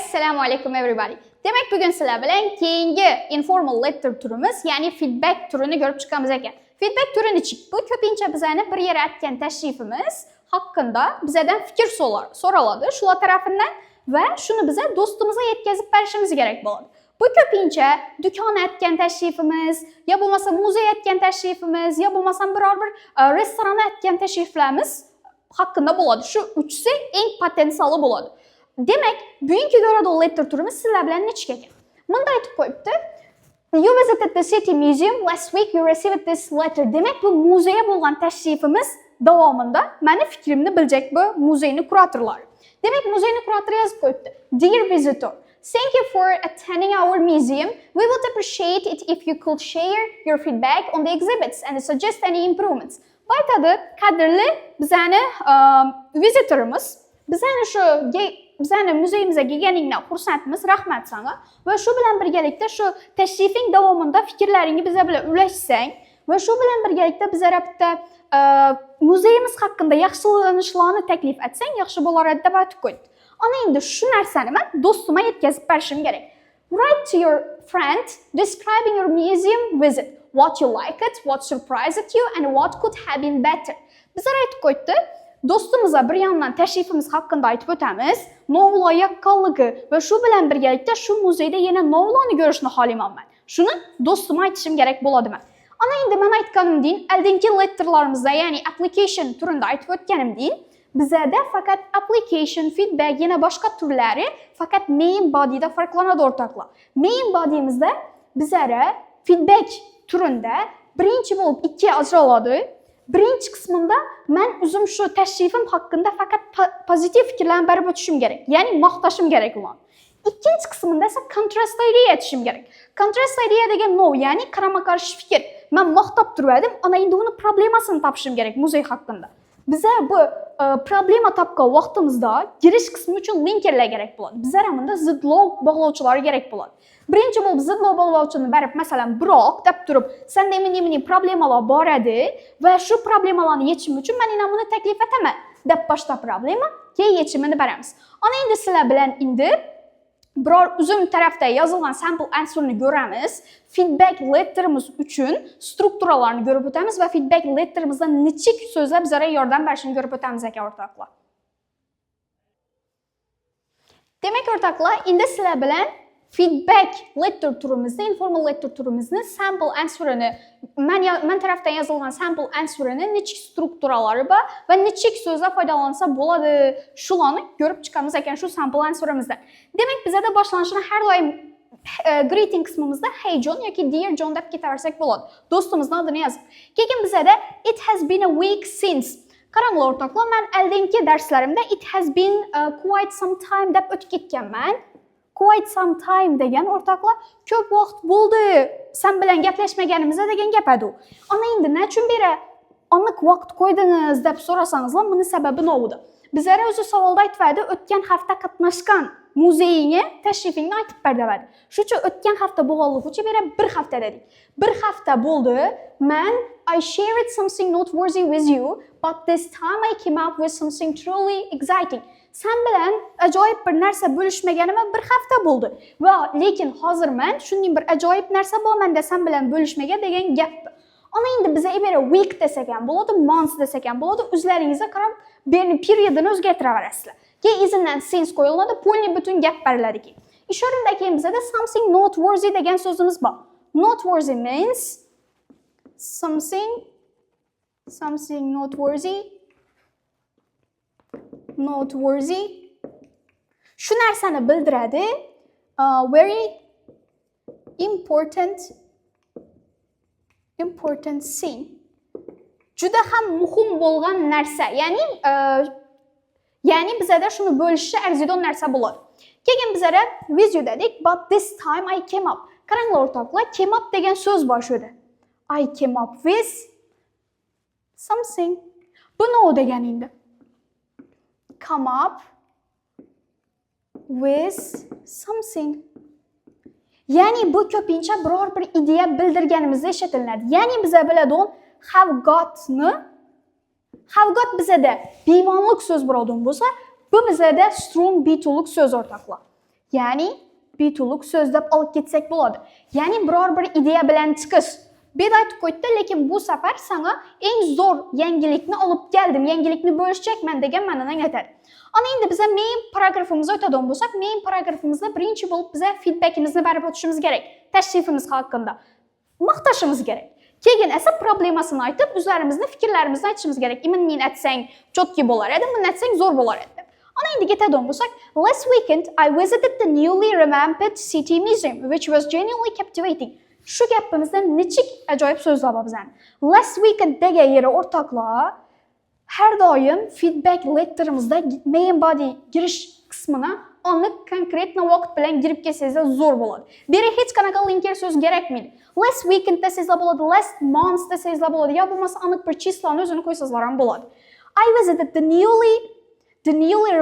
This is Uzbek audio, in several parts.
Assalamu alaikum everybody. Demek bugün sizler bilen keyingi informal letter turumuz, yani feedback turunu görüp çıkamız eken. Feedback turun için bu köpince bizəni bir yere etken teşrifimiz hakkında bizeden fikir soraladı şula tarafından ve şunu bize dostumuza yetkazıp verişimiz gerek buladı. Bu köpince dükkan etken teşrifimiz, ya bulmasa muzey etken teşrifimiz, ya bulmasa bir restorana etken teşriflerimiz hakkında buladı. Şu üçüsü en potansiyeli buladı. Demek, bugünkü görədə o letter turumuz sizlər bilən neçə eken. Bunda aytıb qoyubdu. You visited the city museum last week, you received this letter. Demek bu muzeye bulgan təşrifimiz davamında mənim fikrimni biləcək bu muzeyin kuratorları. Demek muzeyin kuratoru yazıb qoyubdu. Dear visitor, thank you for attending our museum. We would appreciate it if you could share your feedback on the exhibits and suggest any improvements. Baytadı, qadirli bizəni visitorumuz, bizəni muzeyimizə gəlgəninlə xursandımız, rəhmət sana. Və şu bilən birgəlikdə şu təşrifin davamında fikirlərini bizə bilə üləşsən və şu bilən birgəlikdə bizə rəbdə muzeyimiz haqqında yaxşılanışlarını təklif etsən, yaxşı bolar dəbət qoydu. Ana indi şu nərsəni mən dostuma yetkazıb verişim gerek. Write to your friend describing your museum visit. What you like it, what surprised you and what could have been better. Bizə aytıb qoydu. Dostumuza bir yandan təşrifimiz haqqında aytıb ötəmiz, novla yaqqallığı və şu bilən birgəlikdə şu muzeydə yenə novlanı görüşünü halimam mən. Şunu dostuma aytışım gerek buladı mən. Ana indi mən aytqanım deyin, əldənki letterlarımızda, yəni application turunda aytıb ötkənim deyin, bizə də fəqət application, feedback, yenə başqa türləri fəqət main body'də farqlanadı ortaqla. Main body'imizdə bizərə feedback turunda birinci olub ikiyə ajraladı. Birinci kısmında mən üzüm şu təşrifim haqqında fəqət pozitiv fikirlərini bərib ötüşüm gerek. Yəni maqtaşım gerek olan. İkinci kısmında isə kontrast idea etişim gerek. Kontrast idea degen no, yəni qarama qarşı fikir. Mən maqtab durmadım, ana indi bunun problemasını tapışım gerek muzey haqqında. Bizə bu problema tapqa vaxtımızda giriş kısmı üçün linkerlər gerek buladı. Bizə rəmində zıdlov bağlauçuları gerek buladı. Birinci bu zıdlov bağlauçunu bərib məsələn bırak, dəb durub, sən demin problemalar var idi və şu problemaların yetişimi üçün mən inanını təklif etəmə. Dəb başda problema, ki yetişimini bərəmiz. Ana indi sizlər bilən indi bir üzüm tərəfdə yazılan sample answer'ını görəmiz. Feedback letterimiz üçün strukturalarını görüb ötəmiz və feedback letterimizdə neçik sözlər bizlərə yardım verişini görüb ötəmiz ortaqla. Demək ortaqla, indi sizlər bilən feedback letter turumuzda, informal letter turumuzda sample answer'ını, mən tərəfdən yazılan sample answer'ını neçik strukturaları və neçik sözlə faydalansa buladı, şulanı görüb çıxamız əkən şu sample answer'ımızda. Demək bizə də başlanışına hər daim greeting kısmımızda hey John ya ki dear John deyib getirsək buladı. Dostumuzun adını yazıb. Kekin bizə də it has been a week since. Qaranqlı ortaqla mən əldənki dərslərimdə it has been quite some time deyib ötü getkən mən. Quite some time degen ortaqla köp vaxt buldu. Sən bilən gəpləşməgənimizə degen gəpədi. Ana indi nə üçün belə anlıq vaxt qoydunuz deyib sorasanızla bunun səbəbi nə oldu? Bizlərə özü savalda aytvadı, ötkən həftə qatnaşqan muzeyini, təşrifini aytıb bərdəvədi. Şu üçün ötkən həftə boğalıq üçün belə bir həftə dedik. Bir həftə buldu, mən I shared something noteworthy with you, but this time I came up with something truly exciting. Sən bilən əcaib bir нәрsə bölüşməgənimə bir həftə buldu. Və lekin hazır mən şunun bir əcaib нәрsə bu məndə sən bilən bölüşməgə degen gəpdir. Ana indi bizə belə week desəkən buladı, month desəkən buladı, üzlərinizə qarab birini periodunu özgətirə verəsilə. Ki izindən since qoyulmadı, polni bütün gəp bərlədi ki. İşarındakı bizə də something noteworthy degen sözümüz var. Noteworthy means something noteworthy. Şu nərsəni bildirədi. Very important thing. Juda ham muhim bolğan нәрsə. Yəni bizə də şunu bölüşü ərzidən нәрsə buladı. Kekin bizə də with you dedik, but this time I came up. Qaranqlı ortaqla came up degen söz var şöyle. I came up with something. Bu nə o degen indi? Come up with something. Yani bu köpinçə bir ideya bildirgənimizdə eşitilmədi. Yəni bizə belə don have got bizə də divanlıq söz buradın bolsa, bu bizə də strong be to'luq söz ortaqla. Ya'ni bituluk so'zlab olib ketsak bo'ladi. Ya'ni biror bir ideya bilan chiqish. Bir aytib qo'ydi, lekin bu safar sana eng zo'r yangilikni olib keldim, yangilikni bo'lishacakman degan ma'noni anglatadi. Ana endi biza main paragrafimizga o'tadigan bo'lsak, main paragrafimizda birinchi bo'lib biza feedbackimizni berib o'tishimiz kerak. Tashrifimiz haqida maqtashimiz kerak. Keyin esa problemasini aytib, o'zlarimizni fikrlarimizni aytishimiz kerak. Iminni aytsang chotki bo'lar edi, bunni aytsang zo'r bo'lar edi. Ana endi ketadigan bo'lsak, last weekend I visited the newly revamped City Museum, which was genuinely captivating. Shu gapimizda nechik ajoyib so'zlar bor bizani. Last weekend degan yeri o'rtoqlar har doim feedback letterimizda main body girish qismini aniq konkretna vaqt bilan girib kelsangiz zo'r bo'ladi. Beri hech qanaqa linker so'z kerakmaydi. Last weekend desangizlar bo'ladi, last month desangizlar bo'ladi, yo bo'lmasa aniq bir chisloni o'zini qo'ysangizlar ham bo'ladi. I visited the newly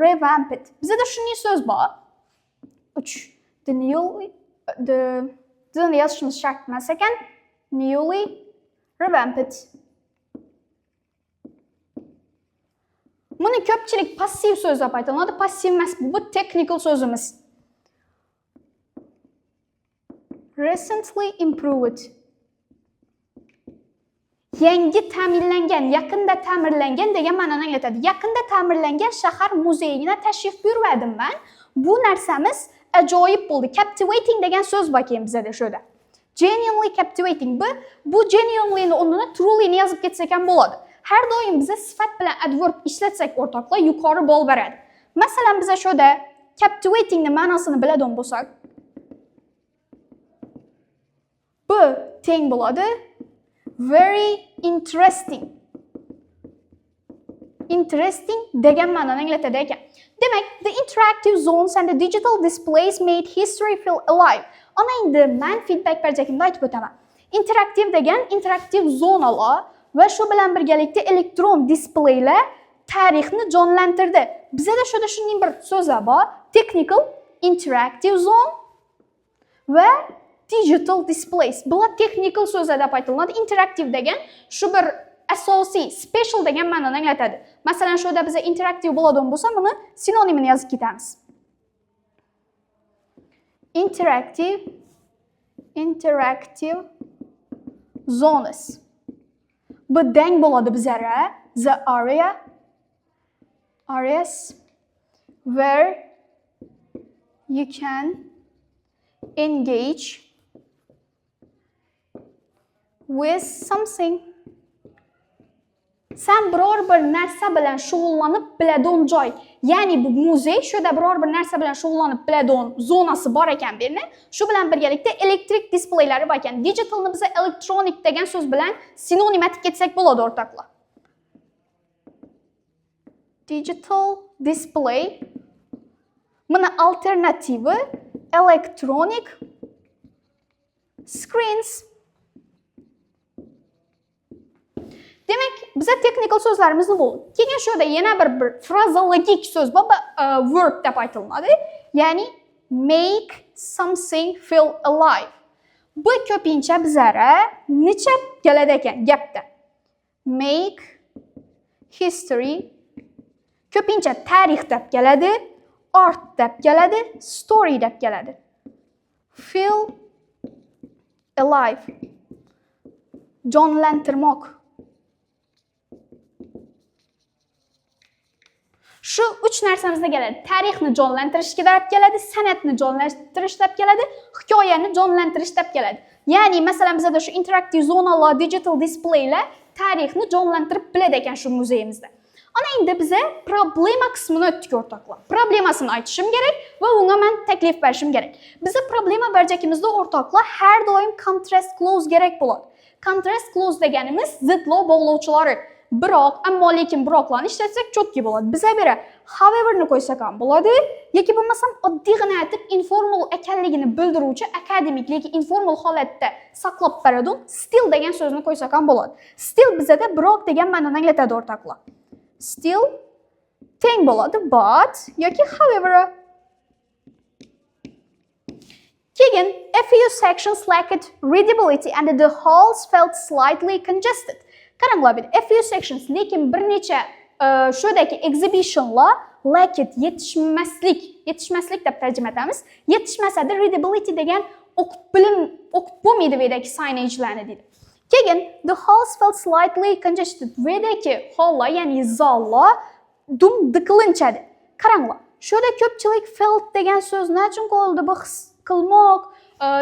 revamped. Bizda shunday so'z bor. 3. Bizani yozishimiz shart emas ekan. Newly revamped. Buni ko'pchilik passiv so'z deb aytiladi. Passiv emas, bu technical so'zimiz. Recently improved. Yangi ta'mirlangan, yaqinda ta'mirlangan degan ma'noni anglatadi. Yaqinda ta'mirlangan shahar muzeyiga tashrif buyurdim men. Bu narsamiz ajoyib bo'ldi. Captivating degan so'z bor ekan bizda sho'da. Genuinely captivating. Bu genuinely o'rnini truly ni yozib ketsak ham bo'ladi. Har doim biza sifat bilan adverb ishlatsak o'rtoqlar yuqori bol beradi. Masalan, biza sho'da captivating ni ma'nosini biladigan bo'lsak, bu teng bo'ladi very interesting. Interesting degan ma'noni anglatadi ekan. Demak, the interactive zones and the digital displays made history feel alive. Ana endi men feedback berjakimda aytib o'taman. Interaktiv degan interaktiv zonalar va shu bilan birgalikda elektron displeylar tarixni jonlantirdi. Bizda sho'da shunday bir so'zlar bor. Technical interactive zone va digital displays. Bular technical so'zlar deb aytiladi. Interaktiv degan shu bir asosiy, special degan ma'noni anglatadi. Masalan, sho'da biza interaktiv bo'ladigan bo'lsa, buni sinonimini yozib ketamiz. Interactive zones. Bu deng bo'ladi bizara. The areas where you can engage with something. Sen biror bir narsa bilan shug'ullanib biladigan joy. Ya'ni bu muzey sho'da biror bir narsa bilan shug'ullanib biladigan zonasi bor ekan bu yerni. Shu bilan birgalikda elektrik displaylari bor ekan. Digitalni biz electronic degan so'z bilan sinonim etib ketsak bo'ladi o'rtoqlar. Digital display. Buni alternativi electronic screens. Demak, biza technical so'zlarimizni bo'ldi. Keyin sho'da yana bir frazeologik so'z bor, verb deb aytiladi. Ya'ni make something feel alive. Bu ko'pincha bizara necha keladi ekan gapda? Make history ko'pincha tarix deb keladi, art deb keladi, story deb keladi. Feel alive. Jonlantirmoq. Shu uch narsamizga keladi. Tarixni jonlantirishga deb keladi, san'atni jonlantirish deb keladi, hikoyani jonlantirish deb keladi. Ya'ni masalan bizda shu interaktiv zonalar, digital displaylar tarixni jonlantirib biladi ekan shu muzeyimizda. Ana endi biza problema qismini o'tdik o'rtoqlar. Problemasini aytishim kerak va unga men taklif berishim kerak. Biza problema berjakimizda o'rtoqlar har doim contrast clause kerak bo'ladi. Contrast clause deganimiz zidlov bog'lovchilari. Biroq, ammo lekin biroqlarni ishlatsak chotki bo'ladi. Biza bera however ni qo'ysak ham bo'ladi, yoki bo'lmasam oddiygina aytib informal ekanligini bildiruvchi akademik lekin informal holatda saqlab beradi. Still degan so'zni qo'ysak ham bo'ladi. Still bizada biroq degan ma'noni anglatadi o'rtoqlar. Still teng bo'ladi but yoki however. Keyin a few sections lacked readability and the halls felt slightly congested. Qaranglar, a few sections lekin bir necha sho'dagi exhibitionlar lack it, yetishmaslik deb tarjima etamiz. Yetishmasada readability degan o'qib bo'lmaydi bedagi signage'larni deydi. Keyin the halls felt slightly congested. Bedagi halllar, ya'ni zallar diqilinchadi. Qaranglar. Shunda ko'pchilik felt degan so'z nechun qoldi? Bu his qilmoq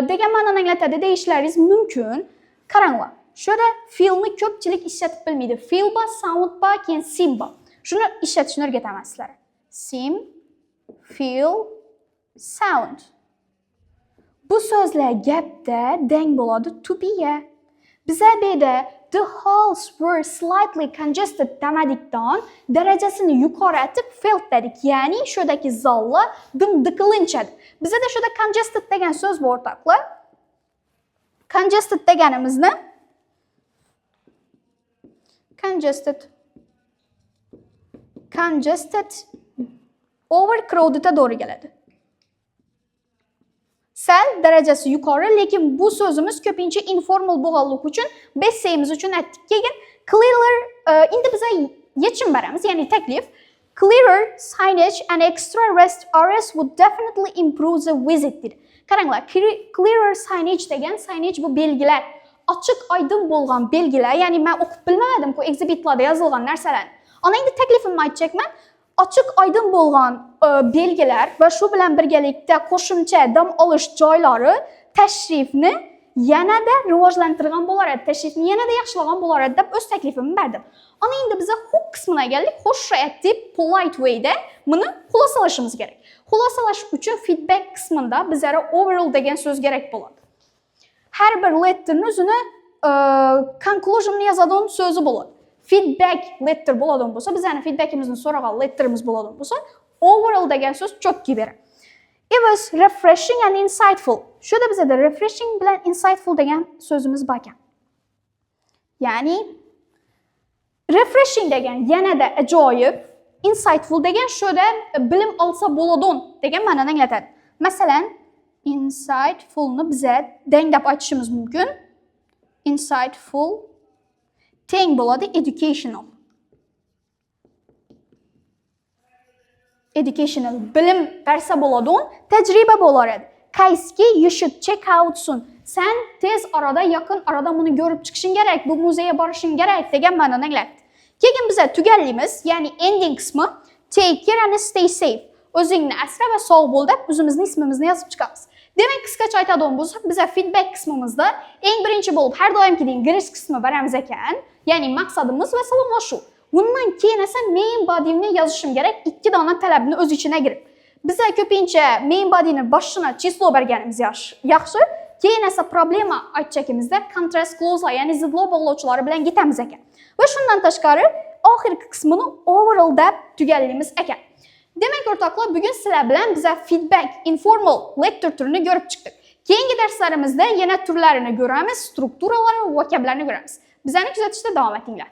degan ma'noni anglatadi deyishlaringiz mumkin. Qaranglar. Shunda feelni ko'pchilik ishlatib bilmaydi. Feel ba, sound ba, keyin sim ba. Shuni ishlatishni o'rgataman sizlarga. Sim, feel, sound. Bu so'zlar gapda deng bo'ladi to be ga. Biza beda the halls were slightly congested demadikdan darajasini yuqoratib felt dedik. Ya'ni shudagi zallar diqilinchadi. Bizada shuda congested degan so'z bor o'rtoqlar. Congested deganimizni congested overcrowdedga to'g'ri keladi. Sal darajasi yuqori, lekin bu so'zimiz ko'pincha informal bo'lganligi uchun bessayimiz uchun aytdik. Keyin clearer endi biz yechim beramiz, ya'ni taklif. Clearer signage and extra rest areas would definitely improve the visit dedi. Qaranglar, clearer signage degan signage bu belgilar, ochiq oydin bo'lgan belgilar, ya'ni men o'qib bilmadim-ku exhibitlarda yozilgan narsalar. Ana endi taklifimni aytacakman. Ochiq oydin bo'lgan belgilar va shu bilan birgalikda qo'shimcha dam olish joylari tashrifni yanada rivojlantirgan bo'lar edi, tashrifni yanada yaxshilagan bo'lar edi deb o'z taklifimni berdim. Ana endi biz hook qismina keldik. Xo'sh deb polite way'da buni xulosalashimiz kerak. Xulosalash uchun feedback qismida bizlara overall degan so'z kerak bo'ladi. Har bir letterni o'zini conclusion'ni yozadigan so'zi bo'ladi. Feedback letter bo'ladigan bo'lsa, bizning feedbackimizni so'ragan letterimiz bo'ladigan bo'lsa, overall degan so'z cho'kki beradi. It was refreshing and insightful. Shunda bizda refreshing bilan insightful degan so'zimiz bor ekan. Ya'ni refreshing degan yanada ajoyib, insightful degan shunda bilim olsa bo'ladigan degan ma'noni anglatadi. Masalan, insightfulni biza deng deb aytishimiz mumkin. Insightful teng bo'ladi educational. Educational bilim bersa bo'ladigan tajriba bo'lar edi. Qayski you should check out soon. Sen tez arada, yaqin arada buni ko'rib chiqishing kerak, bu muzeyga borishing kerak degan ma'noni anglatadi. Keyin biz tugallaymiz, ya'ni ending qismi take care and stay safe. O'zingni asra va sog' bo'l deb o'zimizning ismimizni yozib chiqamiz. Demak, qisqacha aytadigan bo'lsak, biz feedback qismimizda eng birinchi bo'lib har doimgidek girish qismi beramiz ekan, ya'ni maqsadimiz va salomlashuv. Bundan keyin esa main body'ni yozishim kerak, 2 dona talabni o'z ichiga kirib. Biz ko'pincha main body'ni boshina chislo berganimiz yaxshi. Keyin esa problema aytchakimizda contrast clause'lar, ya'ni zidlov bog'lovchilari bilan ketamiz ekan. Va shundan tashqari oxirgi qismini overall deb tugallaymiz ekan. Demak, o'rtoqlar, bugun sizlar bilan biz feedback informal letter turini ko'rib chiqdik. Keyingi darslarimizda yana turlarini ko'ramiz, strukturalari va vokablarni ko'ramiz. Bizani kuzatishda davom etinglar.